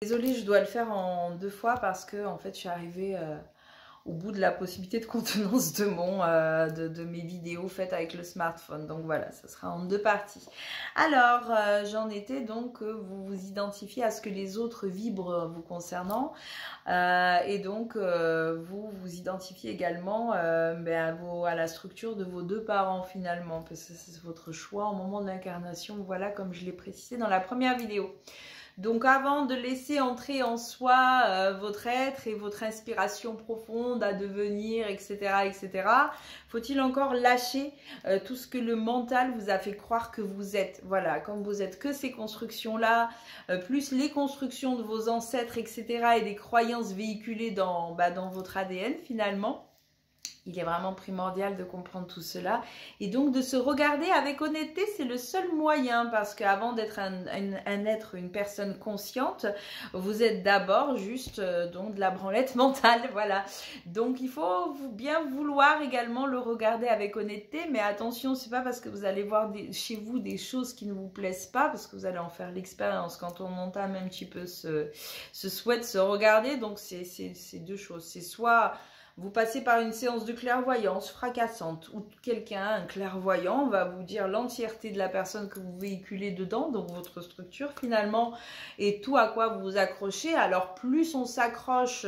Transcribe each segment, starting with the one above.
Désolée, je dois le faire en 2 fois parce que en fait, je suis arrivée au bout de la possibilité de contenance de mes vidéos faites avec le smartphone. Donc voilà, ça sera en 2 parties. Alors, j'en étais donc que vous vous identifiez à ce que les autres vibrent vous concernant. Et donc, vous vous identifiez également à la structure de vos 2 parents finalement, parce que c'est votre choix au moment de l'incarnation, voilà, comme je l'ai précisé dans la première vidéo. Donc avant de laisser entrer en soi votre être et votre inspiration profonde à devenir, etc., etc., faut-il encore lâcher tout ce que le mental vous a fait croire que vous êtes. Voilà, comme vous êtes que ces constructions-là, plus les constructions de vos ancêtres, etc., et des croyances véhiculées dans votre ADN finalement. Il est vraiment primordial de comprendre tout cela et donc de se regarder avec honnêteté, c'est le seul moyen parce qu'avant d'être un être, une personne consciente, vous êtes d'abord juste donc de la branlette mentale, voilà. Donc il faut bien vouloir également le regarder avec honnêteté, mais attention, c'est pas parce que vous allez voir chez vous des choses qui ne vous plaisent pas, parce que vous allez en faire l'expérience quand on entame un petit peu ce souhait de se regarder, donc c'est 2 choses, c'est soit vous passez par une séance de clairvoyance fracassante où quelqu'un, un clairvoyant, va vous dire l'entièreté de la personne que vous véhiculez dedans, donc votre structure finalement, et tout à quoi vous vous accrochez. Alors plus on s'accroche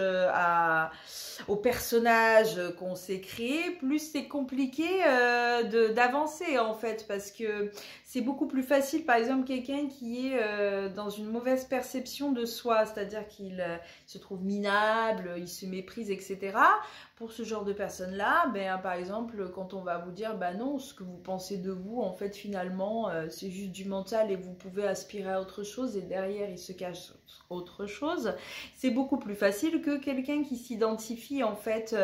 au personnage qu'on s'est créé, plus c'est compliqué d'avancer en fait, parce que c'est beaucoup plus facile, par exemple, quelqu'un qui est dans une mauvaise perception de soi, c'est-à-dire qu'il se trouve minable, il se méprise, etc. Pour ce genre de personnes-là, par exemple, quand on va vous dire, non, ce que vous pensez de vous, en fait, finalement, c'est juste du mental et vous pouvez aspirer à autre chose et derrière, il se cache autre chose, c'est beaucoup plus facile que quelqu'un qui s'identifie, en fait,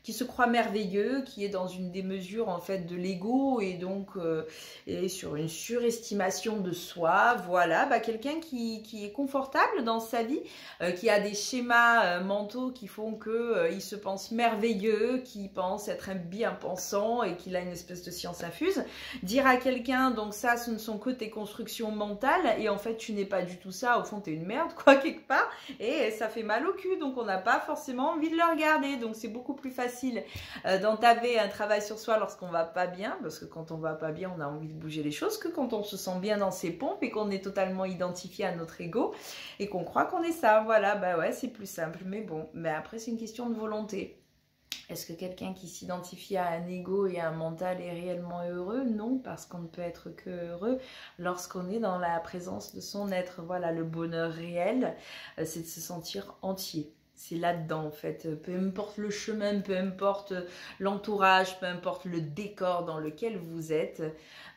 qui se croit merveilleux, qui est dans une démesure en fait de l'ego et donc est sur une surestimation de soi, voilà, quelqu'un qui est confortable dans sa vie, qui a des schémas mentaux qui font que il se pense merveilleux, qui pense être un bien-pensant et qu'il a une espèce de science infuse. Dire à quelqu'un, donc ça, ce ne sont que tes constructions mentales et en fait tu n'es pas du tout ça, au fond tu es une merde quoi quelque part et ça fait mal au cul, donc on n'a pas forcément envie de le regarder, donc c'est beaucoup plus facile d'entamer un travail sur soi lorsqu'on va pas bien, parce que quand on va pas bien, on a envie de bouger les choses, que quand on se sent bien dans ses pompes et qu'on est totalement identifié à notre ego et qu'on croit qu'on est ça. Voilà, ouais, c'est plus simple, mais bon, mais après c'est une question de volonté. Est-ce que quelqu'un qui s'identifie à un ego et à un mental est réellement heureux? Non, parce qu'on ne peut être que heureux lorsqu'on est dans la présence de son être. Voilà, le bonheur réel, c'est de se sentir entier. C'est là-dedans en fait, peu importe le chemin, peu importe l'entourage, peu importe le décor dans lequel vous êtes,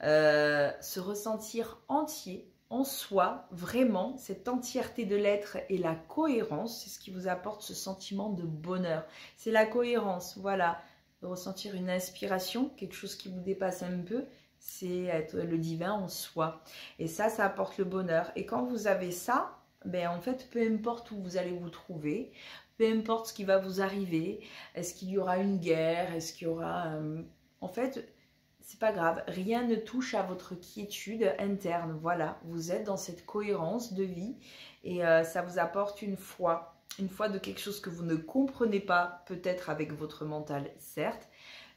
se ressentir entier en soi, vraiment, cette entièreté de l'être et la cohérence, c'est ce qui vous apporte ce sentiment de bonheur. C'est la cohérence, voilà, de ressentir une inspiration, quelque chose qui vous dépasse un peu, c'est être le divin en soi. Et ça apporte le bonheur. Et quand vous avez ça, en fait, peu importe où vous allez vous trouver, peu importe ce qui va vous arriver, est-ce qu'il y aura une guerre, est-ce qu'il y aura... en fait, c'est pas grave, rien ne touche à votre quiétude interne, voilà, vous êtes dans cette cohérence de vie et ça vous apporte une foi de quelque chose que vous ne comprenez pas, peut-être avec votre mental, certes,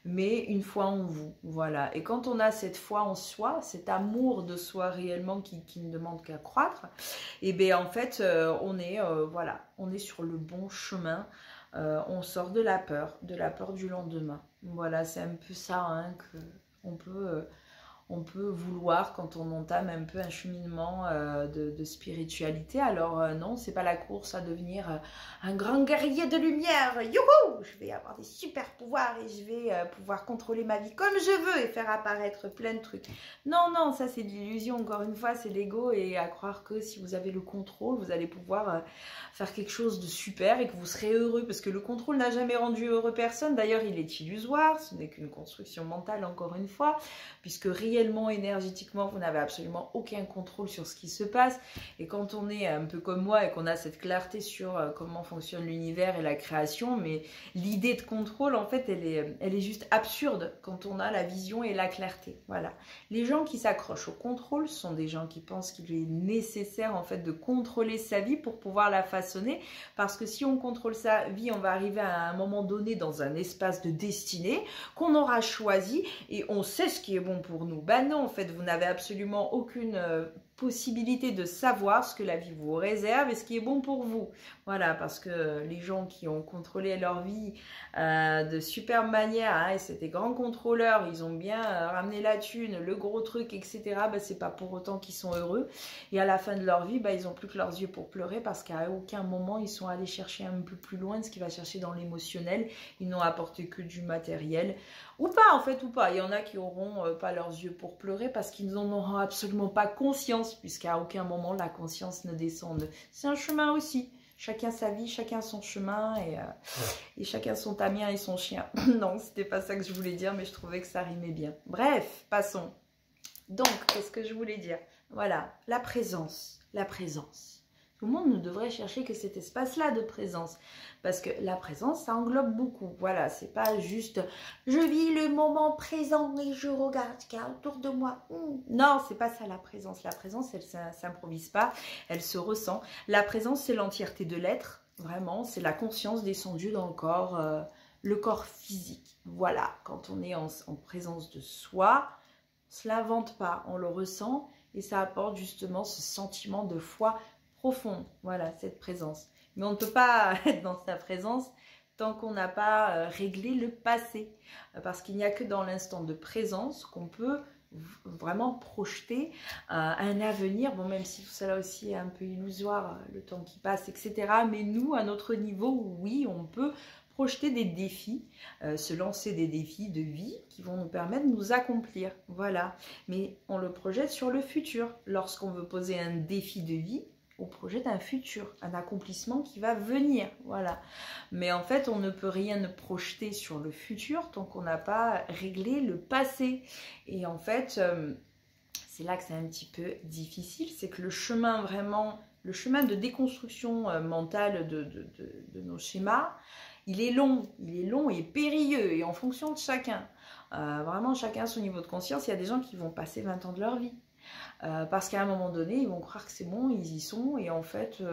mais une foi en vous, voilà. Et quand on a cette foi en soi, cet amour de soi réellement qui ne demande qu'à croître, et en fait, on est, voilà, on est sur le bon chemin, on sort de la peur du lendemain. Voilà, c'est un peu ça hein, que on peut vouloir quand on entame un peu un cheminement de spiritualité. Alors non, c'est pas la course à devenir un grand guerrier de lumière. Youhou! Je vais avoir des super pouvoirs et je vais pouvoir contrôler ma vie comme je veux et faire apparaître plein de trucs. Non, non, ça c'est de l'illusion. Encore une fois, c'est l'ego et à croire que si vous avez le contrôle, vous allez pouvoir faire quelque chose de super et que vous serez heureux parce que le contrôle n'a jamais rendu heureux personne. D'ailleurs, il est illusoire. Ce n'est qu'une construction mentale, encore une fois, puisque réellement réellement, énergétiquement, vous n'avez absolument aucun contrôle sur ce qui se passe. Et quand on est un peu comme moi et qu'on a cette clarté sur comment fonctionne l'univers et la création, mais l'idée de contrôle, en fait, elle est juste absurde quand on a la vision et la clarté. Voilà. Les gens qui s'accrochent au contrôle sont des gens qui pensent qu'il est nécessaire, en fait, de contrôler sa vie pour pouvoir la façonner. Parce que si on contrôle sa vie, on va arriver à un moment donné dans un espace de destinée qu'on aura choisi et on sait ce qui est bon pour nous. Ben non, en fait, vous n'avez absolument aucune possibilité de savoir ce que la vie vous réserve et ce qui est bon pour vous. Voilà, parce que les gens qui ont contrôlé leur vie de super manière, hein, et c'est des grands contrôleurs, ils ont bien ramené la thune, le gros truc, etc. Ben, c'est pas pour autant qu'ils sont heureux. Et à la fin de leur vie, ben, ils n'ont plus que leurs yeux pour pleurer parce qu'à aucun moment, ils sont allés chercher un peu plus loin de ce qu'ils va chercher dans l'émotionnel. Ils n'ont apporté que du matériel. Ou pas, en fait, ou pas. Il y en a qui n'auront pas leurs yeux pour pleurer parce qu'ils n'en auront absolument pas conscience, puisqu'à aucun moment, la conscience ne descend. C'est un chemin aussi. Chacun sa vie, chacun son chemin et chacun son tamien et son chien. Non, c'était pas ça que je voulais dire, mais je trouvais que ça rimait bien. Bref, passons. Donc, qu'est-ce que je voulais dire? Voilà, la présence, la présence. Tout le monde ne devrait chercher que cet espace-là de présence. Parce que la présence, ça englobe beaucoup. Voilà, c'est pas juste « je vis le moment présent et je regarde ce qu'il y a autour de moi ». Non, c'est pas ça la présence. La présence, elle ne s'improvise pas, elle se ressent. La présence, c'est l'entièreté de l'être. Vraiment, c'est la conscience descendue dans le corps physique. Voilà, quand on est en présence de soi, on ne se l'invente pas, on le ressent et ça apporte justement ce sentiment de foi profonde, voilà, cette présence. Mais on ne peut pas être dans sa présence tant qu'on n'a pas réglé le passé. Parce qu'il n'y a que dans l'instant de présence qu'on peut vraiment projeter un avenir. Bon, même si tout ça là aussi est un peu illusoire, le temps qui passe, etc. Mais nous, à notre niveau, oui, on peut projeter des défis, se lancer des défis de vie qui vont nous permettre de nous accomplir. Voilà. Mais on le projette sur le futur. Lorsqu'on veut poser un défi de vie, on projette un futur, un accomplissement qui va venir, voilà. Mais en fait, on ne peut rien projeter sur le futur tant qu'on n'a pas réglé le passé. Et en fait, c'est là que c'est un petit peu difficile, c'est que le chemin vraiment, le chemin de déconstruction mentale de nos schémas, il est long et périlleux, et en fonction de chacun. Vraiment, chacun à son niveau de conscience, il y a des gens qui vont passer 20 ans de leur vie. Parce qu'à un moment donné, ils vont croire que c'est bon, ils y sont, et en fait,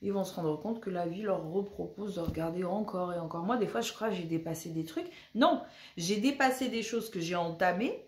ils vont se rendre compte que la vie leur repropose de regarder encore et encore. Moi, des fois, je crois que j'ai dépassé des trucs. Non, j'ai dépassé des choses que j'ai entamées,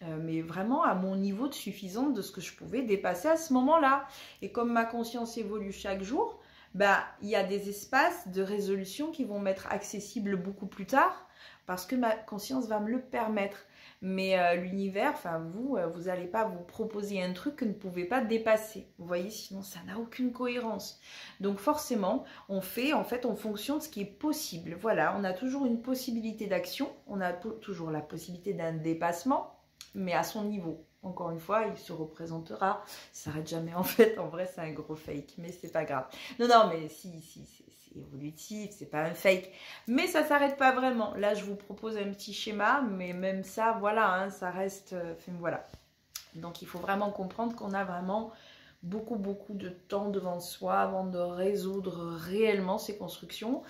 mais vraiment à mon niveau de suffisance de ce que je pouvais dépasser à ce moment-là. Et comme ma conscience évolue chaque jour, bah, il y a des espaces de résolution qui vont m'être accessibles beaucoup plus tard, parce que ma conscience va me le permettre. Mais l'univers, enfin vous n'allez pas vous proposer un truc que vous ne pouvez pas dépasser. Vous voyez, sinon ça n'a aucune cohérence. Donc forcément, on fait en fait en fonction de ce qui est possible. Voilà, on a toujours une possibilité d'action, on a toujours la possibilité d'un dépassement, mais à son niveau. Encore une fois, il se représentera. Ça s'arrête jamais en fait. En vrai, c'est un gros fake, mais c'est pas grave. Non, non, mais si, c'est évolutif, c'est pas un fake. Mais ça s'arrête pas vraiment. Là, je vous propose un petit schéma, mais même ça, voilà, hein, ça reste... voilà. Donc, il faut vraiment comprendre qu'on a vraiment beaucoup de temps devant soi avant de résoudre réellement ces constructions.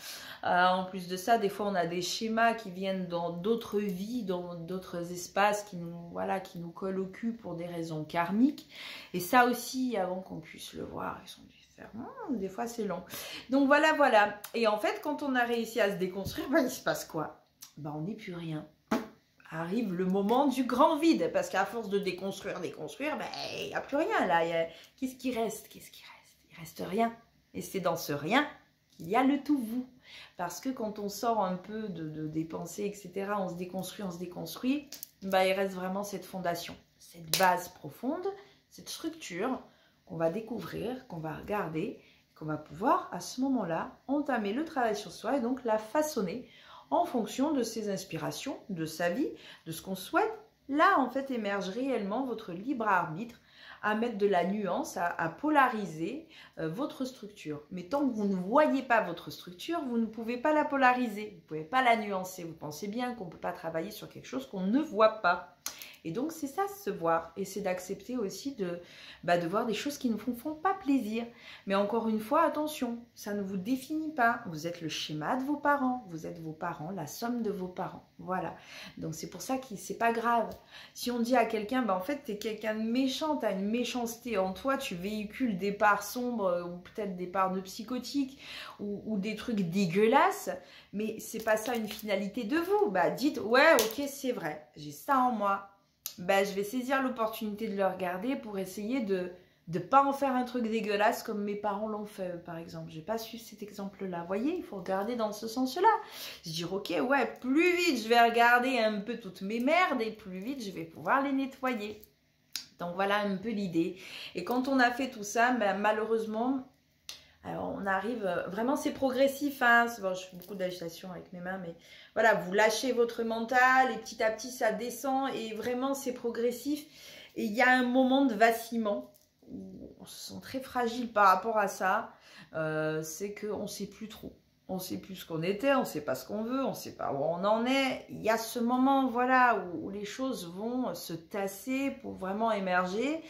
En plus de ça, des fois on a des schémas qui viennent dans d'autres vies, dans d'autres espaces qui nous collent au cul pour des raisons karmiques. Et ça aussi, avant qu'on puisse le voir, ils sont dû faire des fois c'est long. Donc voilà. Et en fait, quand on a réussi à se déconstruire, il se passe quoi? On n'est plus rien. Arrive le moment du grand vide, parce qu'à force de déconstruire, il n'y a plus rien là. Qu'est-ce qui reste? Il reste rien. Et c'est dans ce rien qu'il y a le tout vous. Parce que quand on sort un peu des pensées, etc., on se déconstruit, il reste vraiment cette fondation, cette base profonde, cette structure qu'on va découvrir, qu'on va regarder, qu'on va pouvoir à ce moment-là entamer le travail sur soi et donc la façonner en fonction de ses inspirations, de sa vie, de ce qu'on souhaite. Là, en fait, émerge réellement votre libre arbitre à mettre de la nuance, à polariser votre structure. Mais tant que vous ne voyez pas votre structure, vous ne pouvez pas la polariser, vous ne pouvez pas la nuancer. Vous pensez bien qu'on ne peut pas travailler sur quelque chose qu'on ne voit pas. Et donc c'est ça, se voir, et c'est d'accepter aussi de voir des choses qui ne vous font pas plaisir. Mais encore une fois, attention, ça ne vous définit pas. Vous êtes le schéma de vos parents, vous êtes vos parents, la somme de vos parents. Voilà. Donc c'est pour ça que c'est pas grave. Si on dit à quelqu'un, en fait, t'es quelqu'un de méchant, t'as une méchanceté en toi, tu véhicules des parts sombres ou peut-être des parts de psychotiques ou des trucs dégueulasses, mais c'est pas ça une finalité de vous. Dites, ouais, ok, c'est vrai, j'ai ça en moi. Je vais saisir l'opportunité de le regarder pour essayer de ne pas en faire un truc dégueulasse comme mes parents l'ont fait, par exemple. J'ai pas su cet exemple-là. Vous voyez, il faut regarder dans ce sens-là. Se dire, ok, ouais, plus vite je vais regarder un peu toutes mes merdes et plus vite je vais pouvoir les nettoyer. Donc voilà un peu l'idée. Et quand on a fait tout ça, malheureusement, alors on arrive, vraiment c'est progressif, hein. Bon, je fais beaucoup d'agitation avec mes mains, mais voilà, vous lâchez votre mental et petit à petit ça descend et vraiment c'est progressif. Et il y a un moment de vacillement où on se sent très fragile par rapport à ça. C'est qu'on ne sait plus trop. On ne sait plus ce qu'on était, on ne sait pas ce qu'on veut, on ne sait pas où on en est. Il y a ce moment, voilà, où les choses vont se tasser pour vraiment émerger.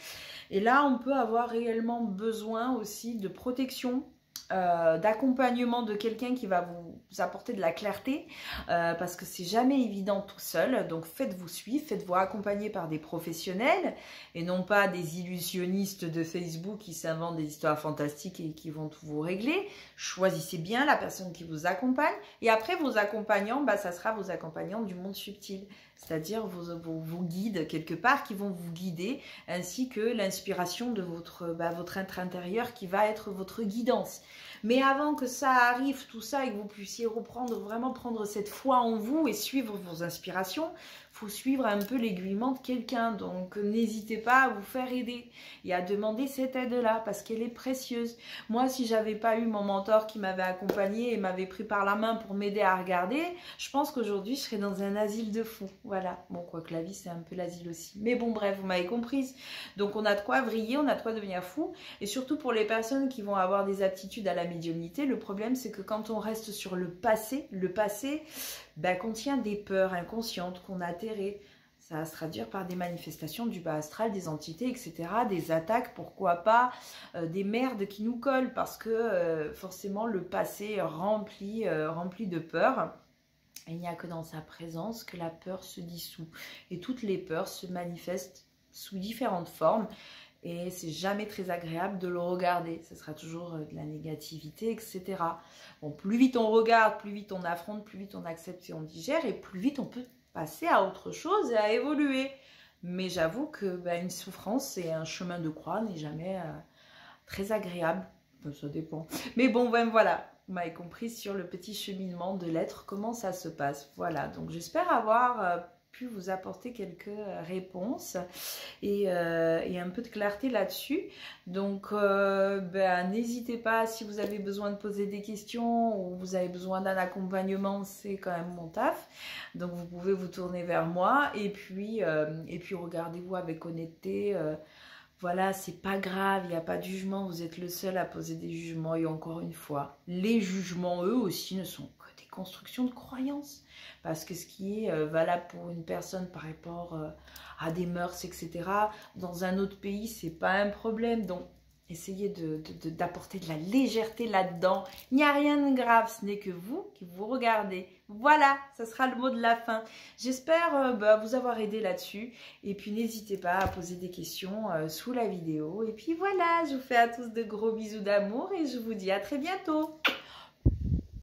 Et là, on peut avoir réellement besoin aussi de protection, d'accompagnement de quelqu'un qui va vous apporter de la clarté, parce que c'est jamais évident tout seul. Donc faites-vous suivre, faites-vous accompagner par des professionnels et non pas des illusionnistes de Facebook qui s'inventent des histoires fantastiques et qui vont tout vous régler. Choisissez bien la personne qui vous accompagne et après vos accompagnants, ça sera vos accompagnants du monde subtil, c'est-à-dire vos guides quelque part qui vont vous guider, ainsi que l'inspiration de votre être intérieur qui va être votre guidance. Mais avant que ça arrive, tout ça, et que vous puissiez vraiment prendre cette foi en vous et suivre vos inspirations, il faut suivre un peu l'aiguillement de quelqu'un. Donc n'hésitez pas à vous faire aider et à demander cette aide-là parce qu'elle est précieuse. Moi, si j'avais pas eu mon mentor qui m'avait accompagnée et m'avait pris par la main pour m'aider à regarder, je pense qu'aujourd'hui, je serais dans un asile de fous. Voilà. Bon, quoique la vie, c'est un peu l'asile aussi. Mais bon, bref, vous m'avez comprise. Donc on a de quoi vriller, on a de quoi devenir fou. Et surtout pour les personnes qui vont avoir des aptitudes à la médiumnité, le problème, c'est que quand on reste sur le passé contient des peurs inconscientes qu'on a atterrées. Ça va se traduire par des manifestations du bas astral, des entités, etc., des attaques, pourquoi pas, des merdes qui nous collent, parce que forcément le passé est rempli de peur. Et il n'y a que dans sa présence que la peur se dissout. Et toutes les peurs se manifestent sous différentes formes. Et c'est jamais très agréable de le regarder. Ce sera toujours de la négativité, etc. Bon, plus vite on regarde, plus vite on affronte, plus vite on accepte et on digère, et plus vite on peut passer à autre chose et à évoluer. Mais j'avoue que une souffrance et un chemin de croix n'est jamais très agréable. Ça dépend. Mais bon, voilà. Vous m'avez compris sur le petit cheminement de l'être, comment ça se passe. Voilà, donc j'espère avoir pu vous apporter quelques réponses et un peu de clarté là-dessus. Donc n'hésitez pas, si vous avez besoin de poser des questions ou vous avez besoin d'un accompagnement, c'est quand même mon taf. Donc vous pouvez vous tourner vers moi et puis regardez-vous avec honnêteté. Voilà, c'est pas grave, il n'y a pas de jugement, vous êtes le seul à poser des jugements. Et encore une fois, les jugements, eux aussi, ne sont que des constructions de croyances. Parce que ce qui est valable pour une personne par rapport à des mœurs, etc., dans un autre pays, c'est pas un problème. Donc, essayez d'apporter de la légèreté là-dedans. Il n'y a rien de grave, ce n'est que vous qui vous regardez. Voilà, ça sera le mot de la fin. J'espère vous avoir aidé là-dessus. Et puis n'hésitez pas à poser des questions sous la vidéo. Et puis voilà, je vous fais à tous de gros bisous d'amour et je vous dis à très bientôt.